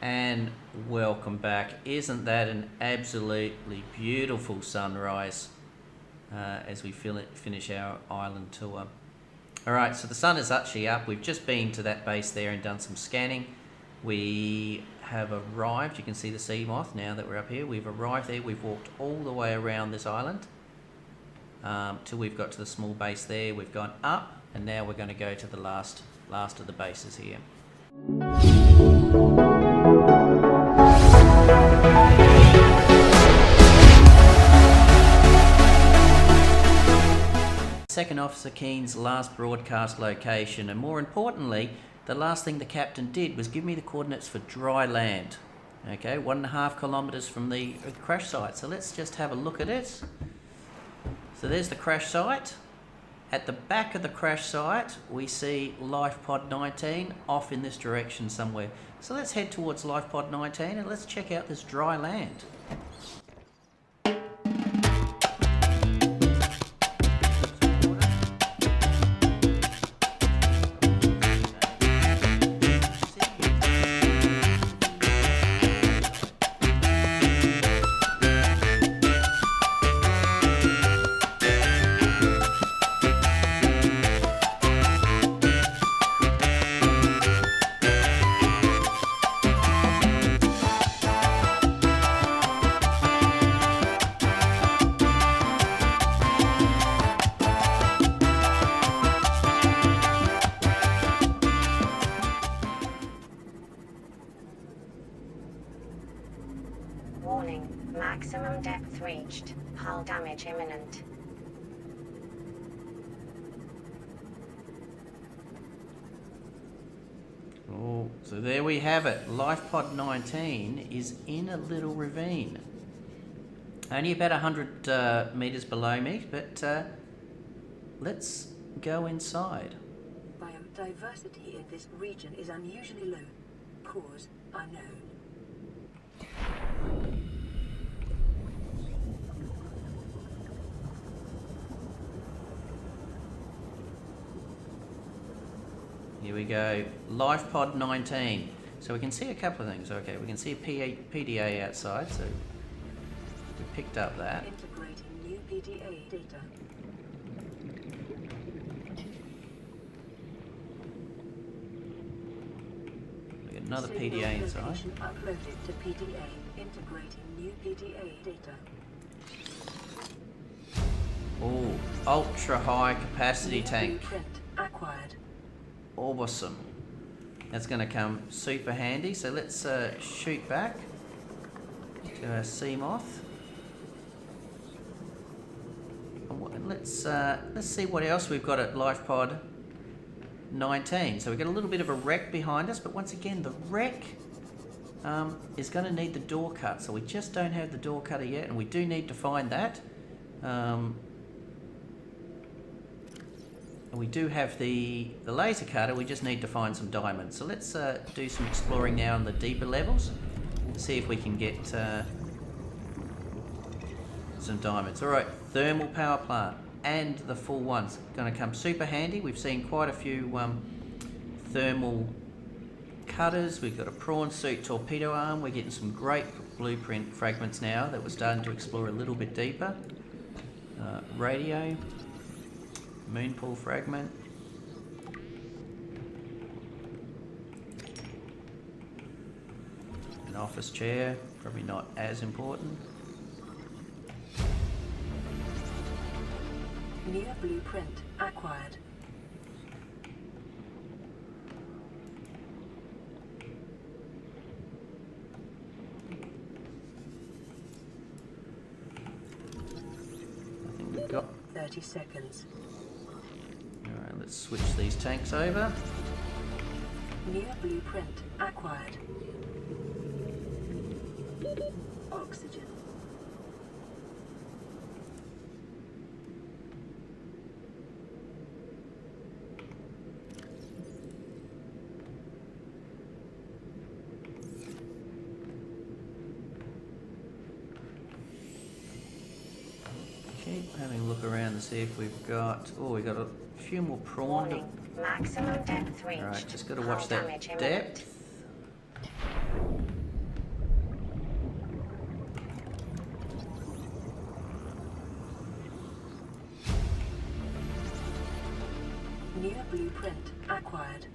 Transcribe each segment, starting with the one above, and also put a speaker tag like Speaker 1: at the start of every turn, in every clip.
Speaker 1: And welcome back. Isn't that an absolutely beautiful sunrise as we finish our island tour? Alright, so the sun is actually up. We've just been to that base there and done some scanning. We have arrived, you can see the sea moth now that we're up here. We've arrived there, we've walked all the way around this island till we've got to the small base there. We've gone up and now we're going to go to the last of the bases here. Second Officer Keen's last broadcast location, and more importantly, the last thing the captain did was give me the coordinates for dry land. Okay, 1.5 kilometers from the crash site. So let's just have a look at it. So there's the crash site. At the back of the crash site, we see Lifepod 19 off in this direction somewhere. So let's head towards Lifepod 19 and let's check out this dry land.
Speaker 2: Warning, maximum depth reached. Hull damage imminent.
Speaker 1: Oh, so there we have it. Lifepod 19 is in a little ravine. Only about 100 meters below me, but let's go inside.
Speaker 3: Biodiversity in this region is unusually low. Cause unknown.
Speaker 1: Here we go, Lifepod 19. So we can see a couple of things. Okay, we can see a PDA outside, so we picked up that.
Speaker 3: Integrating new PDA data.
Speaker 1: We got another PDA inside.
Speaker 3: Uploaded to PDA. Integrating new PDA data.
Speaker 1: Oh, ultra high capacity tank.
Speaker 3: Blueprint acquired.
Speaker 1: Awesome. That's going to come super handy. So let's shoot back to our sea moth. And let's see what else we've got at Lifepod 19. So we've got a little bit of a wreck behind us, but once again, the wreck is going to need the door cut. So we just don't have the door cutter yet, and we do need to find that. We do have the laser cutter, we just need to find some diamonds. So let's do some exploring now on the deeper levels and see if we can get some diamonds. Alright, thermal power plant and the full one's going to come super handy. We've seen quite a few thermal cutters. We've got a prawn suit torpedo arm. We're getting some great blueprint fragments now that we're starting to explore a little bit deeper. Radio. Moon pool fragment. An office chair, probably not as important.
Speaker 3: New blueprint acquired.
Speaker 1: I think we've got
Speaker 3: 30 seconds.
Speaker 1: Alright, let's switch these tanks over.
Speaker 3: New blueprint acquired. Oxygen.
Speaker 1: Keep having a look around to see if we've got... Oh, we've got a few more prawn.
Speaker 2: Warning, maximum depth reached.
Speaker 1: Alright, just got to watch
Speaker 2: Hull
Speaker 1: that
Speaker 2: damage imminent.
Speaker 1: depth.
Speaker 3: blueprint acquired.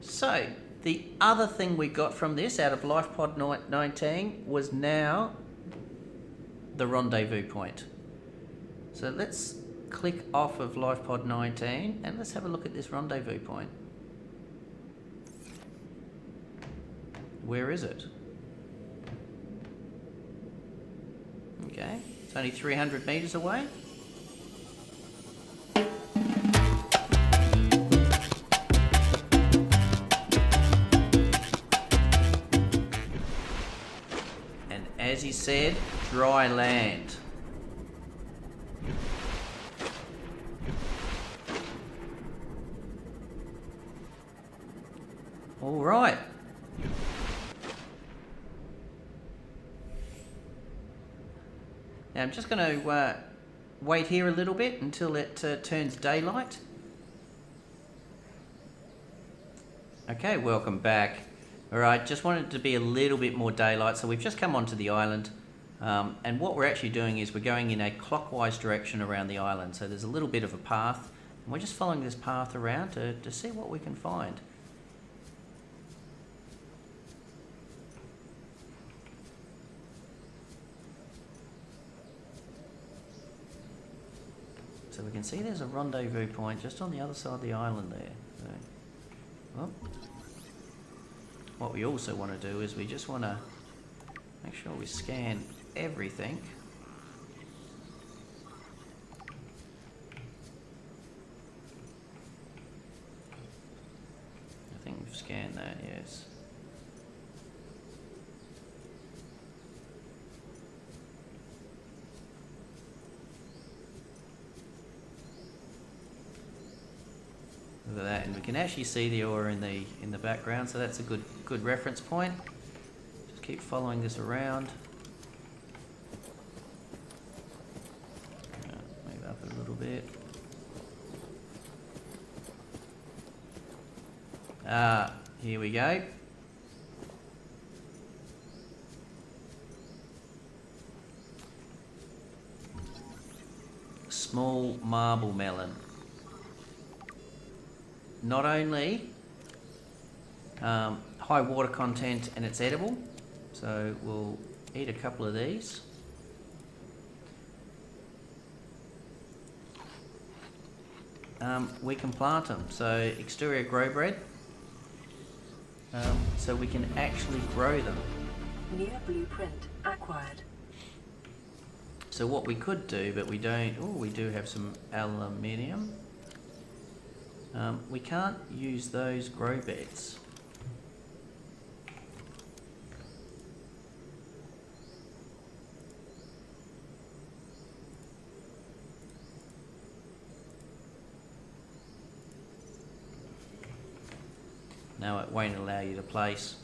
Speaker 1: So, the other thing we got from this out of Lifepod 19 was now the rendezvous point. So let's click off of Lifepod 19 and let's have a look at this rendezvous point. Where is it? Okay, it's only 300 meters away. As he said, dry land. All right. Now I'm just going to wait here a little bit until it turns daylight. Okay, welcome back. Alright, just wanted it to be a little bit more daylight, so we've just come onto the island, and what we're actually doing is we're going in a clockwise direction around the island, so there's a little bit of a path, and we're just following this path around to see what we can find. So we can see there's a rendezvous point just on the other side of the island there. So, well, what we also want to do is we just want to make sure we scan everything. I think we've scanned that, yes. Look at that, and we can actually see the ore in the background, so that's a good reference point. Just keep following this around. Move up a little bit. Here we go. Small marble melon. Not only high water content and it's edible, so we'll eat a couple of these. We can plant them, so exterior grow bread, so we can actually grow them.
Speaker 3: New blueprint acquired.
Speaker 1: So what we could do, but we don't, oh, we do have some aluminium. We can't use those grow beds. No, it won't allow you to place.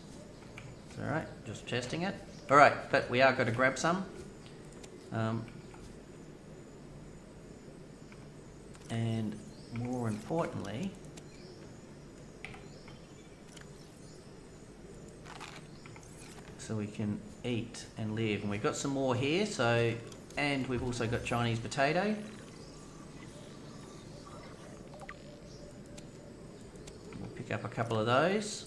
Speaker 1: It's alright, just testing it. Alright, but we are going to grab some. And more importantly, so we can eat and live. And we've got some more here, so, and we've also got Chinese potato. We'll pick up a couple of those.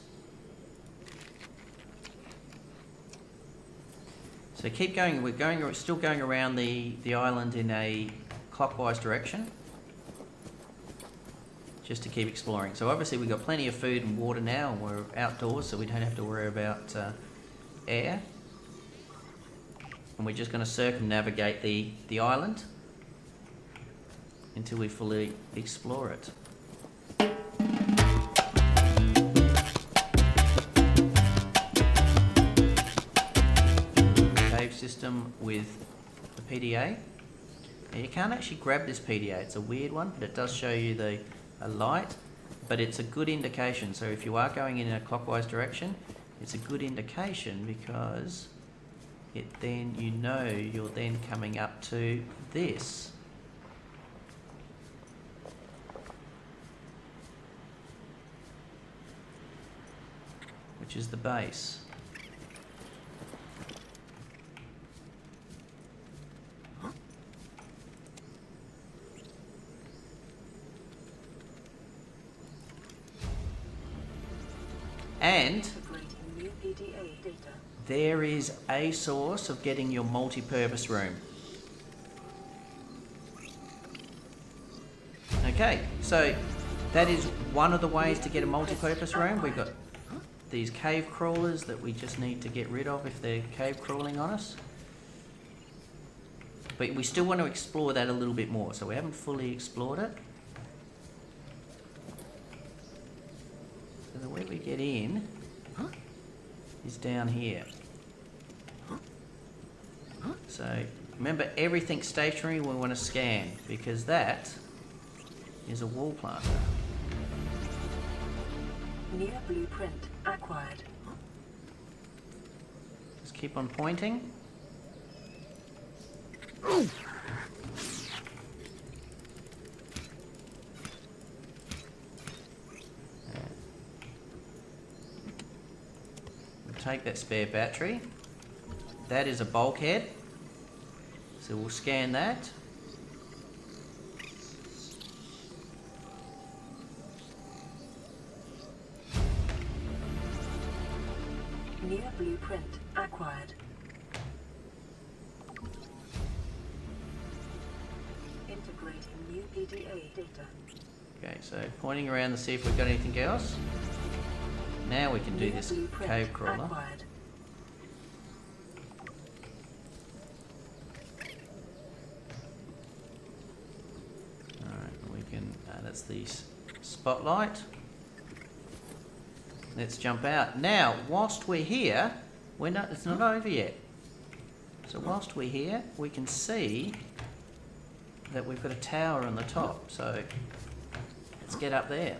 Speaker 1: So keep going, we're still going around the island in a clockwise direction, just to keep exploring. So obviously we've got plenty of food and water now, and we're outdoors, so we don't have to worry about air. And we're just going to circumnavigate the island until we fully explore it. Cave system. them with the PDA. Now you can't actually grab this PDA, it's a weird one, but it does show you a light, but it's a good indication. So if you are going in a clockwise direction, it's a good indication because then you know you're then coming up to this. Which is the base. And there is a source of getting your multi-purpose room. Okay, so that is one of the ways to get a multi-purpose room. We've got these cave crawlers that we just need to get rid of if they're cave crawling on us. But we still want to explore that a little bit more, so we haven't fully explored it. So the way we get in is down here. So remember, everything's stationary we want to scan, because that is a wall planter.
Speaker 3: Near blueprint acquired.
Speaker 1: Just keep on pointing. We'll take that spare battery. That is a bulkhead. So we'll scan that.
Speaker 3: Near blueprint acquired. Integrating new PDA data.
Speaker 1: Okay, so pointing around to see if we've got anything else. Now we can do this cave crawler.
Speaker 3: Acquired.
Speaker 1: Alright, we can, that's the spotlight. Let's jump out. Now, whilst we're here, it's not over yet. So whilst we're here, we can see that we've got a tower on the top. So let's get up there.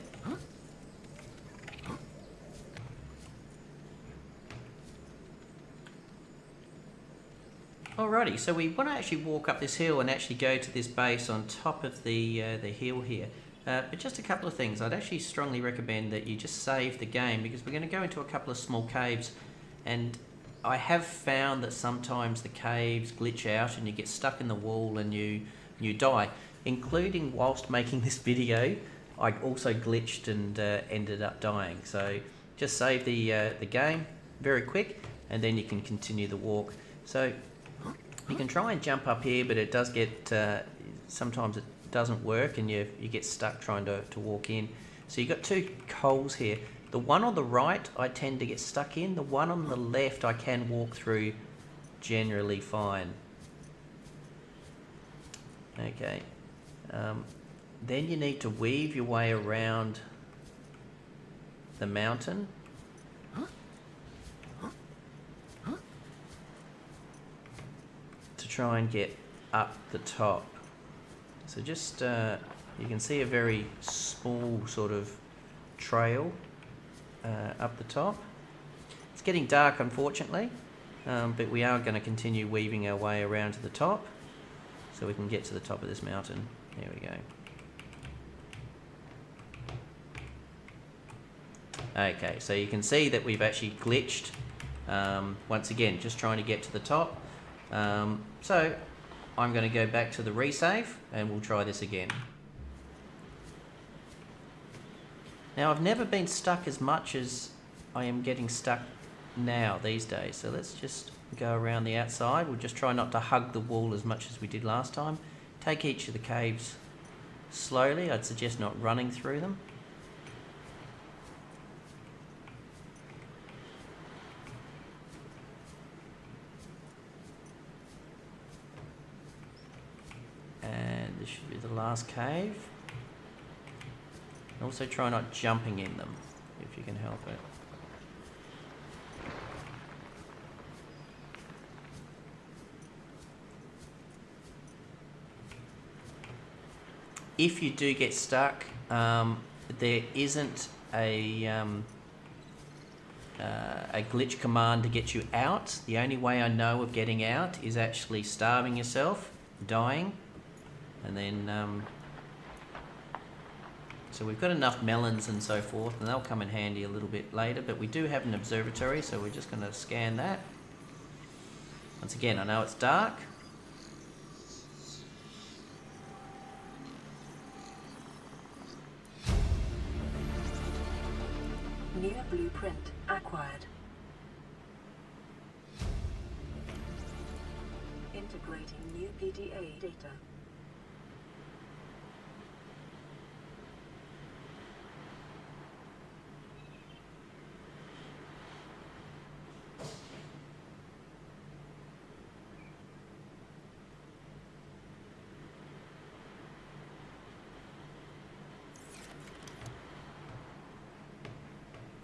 Speaker 1: Alrighty, so we want to actually walk up this hill and actually go to this base on top of the hill here. But just a couple of things. I'd actually strongly recommend that you just save the game, because we're going to go into a couple of small caves, and I have found that sometimes the caves glitch out and you get stuck in the wall and you die. Including whilst making this video, I also glitched and ended up dying. So just save the game very quick, and then you can continue the walk. So you can try and jump up here, but it does get sometimes it doesn't work and you get stuck trying to walk in. So you've got two holes here. The one on the right I tend to get stuck in. The one on the left I can walk through generally fine. Okay. Then you need to weave your way around the mountain. To try and get up the top. So just, you can see a very small sort of trail up the top. It's getting dark, unfortunately, but we are going to continue weaving our way around to the top so we can get to the top of this mountain. There we go. Okay, so you can see that we've actually glitched. Once again, just trying to get to the top. So I'm going to go back to the resave and we'll try this again. Now, I've never been stuck as much as I am getting stuck now these days. So let's just go around the outside. We'll just try not to hug the wall as much as we did last time. Take each of the caves slowly. I'd suggest not running through them. And this should be the last cave. And also try not jumping in them, if you can help it. if you do get stuck, there isn't a glitch command to get you out. The only way I know of getting out is actually starving yourself, dying, and then so we've got enough melons and so forth, and they'll come in handy a little bit later, but we do have an observatory, so we're just going to scan that. Once again, I know it's dark.
Speaker 3: New blueprint acquired. Integrating new PDA data.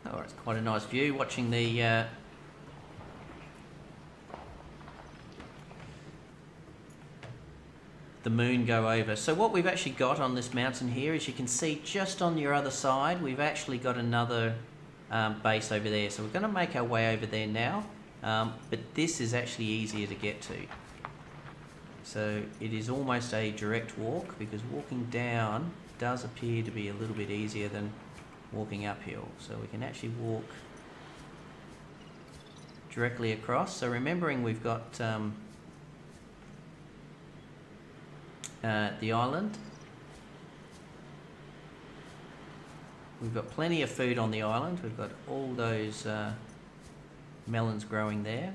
Speaker 1: Oh, it's quite a nice view watching the moon go over. So what we've actually got on this mountain here, as you can see just on your other side, we've actually got another base over there. So we're going to make our way over there now, but this is actually easier to get to. So it is almost a direct walk, because walking down does appear to be a little bit easier than walking uphill. So we can actually walk directly across. So remembering we've got the island. We've got plenty of food on the island. We've got all those melons growing there.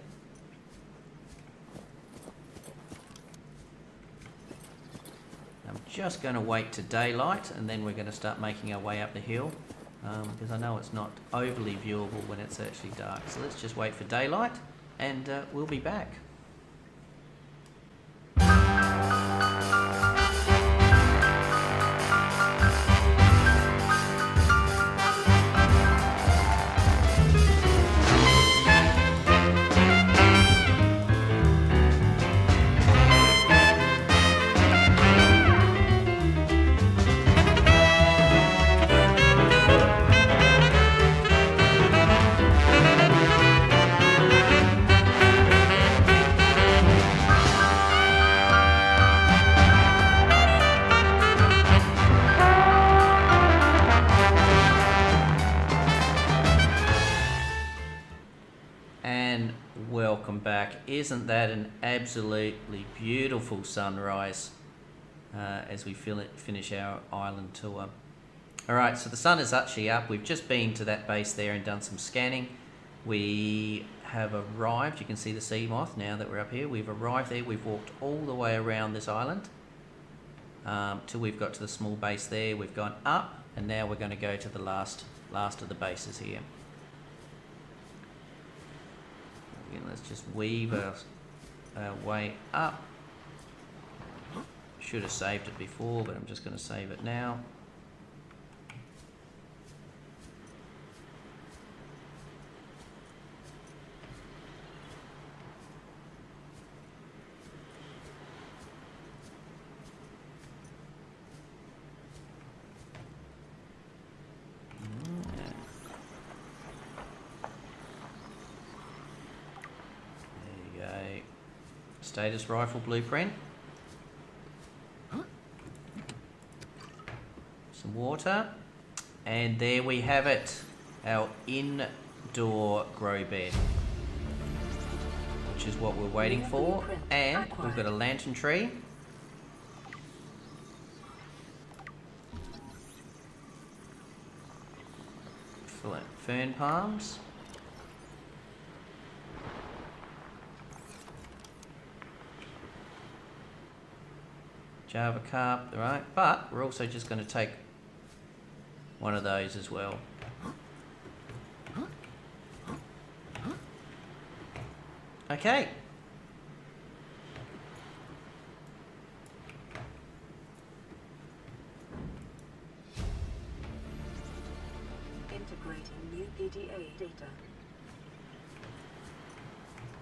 Speaker 1: I'm just going to wait to daylight, and then we're going to start making our way up the hill, because I know it's not overly viewable when it's actually dark. So let's just wait for daylight, and we'll be back. Welcome back. Isn't that an absolutely beautiful sunrise as we finish our island tour? Alright, so the sun is actually up. We've just been to that base there and done some scanning. We have arrived. You can see the sea moth now that we're up here. We've arrived there. We've walked all the way around this island till we've got to the small base there. We've gone up, and now we're going to go to the last of the bases here. Again, let's just weave our way up. Should have saved it before, but I'm just going to save it now. Status rifle blueprint. Some water. And there we have it. Our indoor grow bed. Which is what we're waiting for. And we've got a lantern tree. Fern palms. Java carp, right? But we're also just going to take one of those as well. Okay.
Speaker 3: Integrating new PDA data.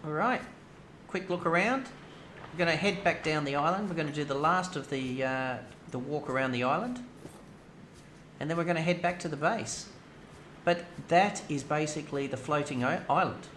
Speaker 1: All right. Quick look around. we're going to head back down the island. We're going to do the last of the walk around the island, and then we're going to head back to the base. But that is basically the floating island.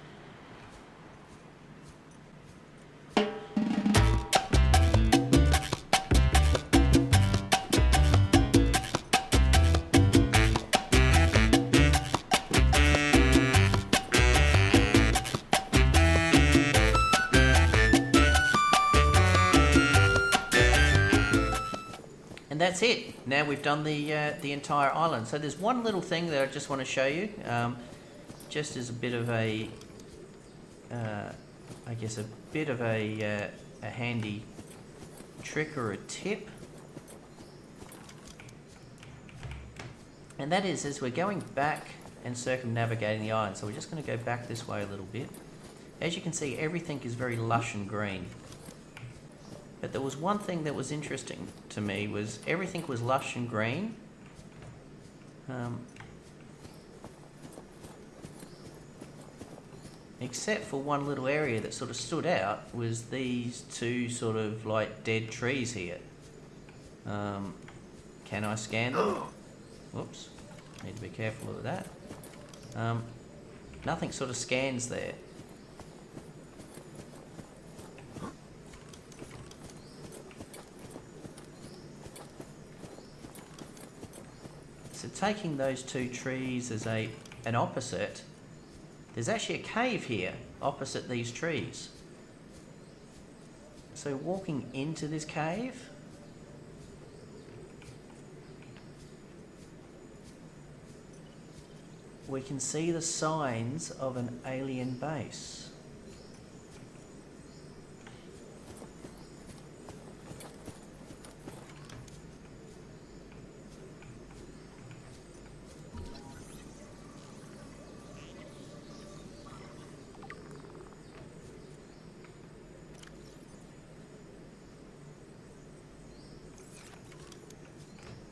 Speaker 1: And that's it. Now we've done the entire island. So there's one little thing that I just want to show you, just as a bit of a, I guess a bit of a handy trick or a tip. And that is, as we're going back and circumnavigating the island, so we're just going to go back this way a little bit. As you can see, everything is very lush and green. But there was one thing that was interesting to me, was everything was lush and green. Except for one little area that sort of stood out, was these two sort of like dead trees here. Can I scan them? Whoops, need to be careful of that. Nothing sort of scans there. So taking those two trees as an opposite, there's actually a cave here opposite these trees. So walking into this cave, we can see the signs of an alien base.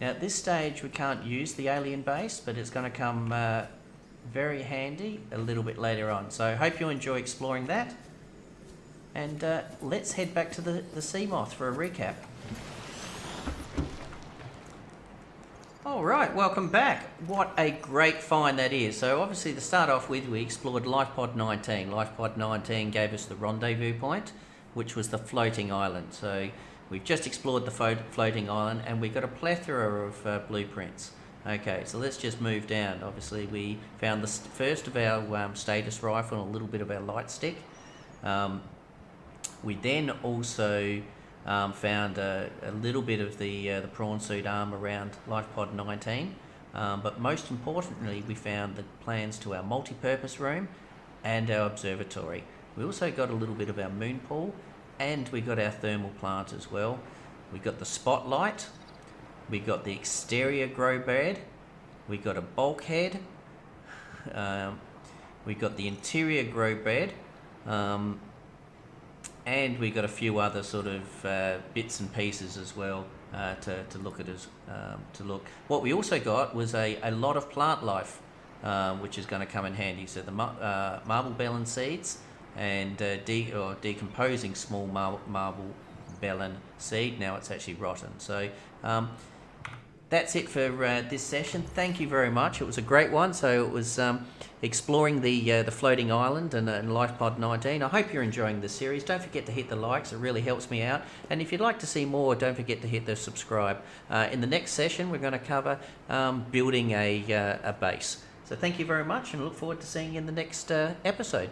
Speaker 1: Now at this stage we can't use the alien base, but it's going to come very handy a little bit later on. So I hope you enjoy exploring that. And let's head back to the sea moth for a recap. Alright, welcome back. What a great find that is. So obviously to start off with, we explored Lifepod 19. Lifepod 19 gave us the rendezvous point, which was the floating island. So we've just explored the floating island, and we got a plethora of blueprints. Okay, so let's just move down. Obviously we found the first of our status rifle and a little bit of our light stick. We then also found a little bit of the prawn suit arm around Lifepod 19, but most importantly we found the plans to our multi-purpose room and our observatory. We also got a little bit of our moon pool, and we got our thermal plant as well. We got the spotlight, we got the exterior grow bed, we got a bulkhead, we got the interior grow bed, and we got a few other sort of bits and pieces as well to look at What we also got was a lot of plant life, which is going to come in handy. So the marble bellin seeds, and decomposing small marble bellin seed. Now it's actually rotten. So that's it for this session. Thank you very much. It was a great one. So it was exploring the floating island and Lifepod 19. I hope you're enjoying this series. Don't forget to hit the likes. It really helps me out. And if you'd like to see more, don't forget to hit the subscribe. In the next session, we're going to cover building a base. So thank you very much, and look forward to seeing you in the next episode.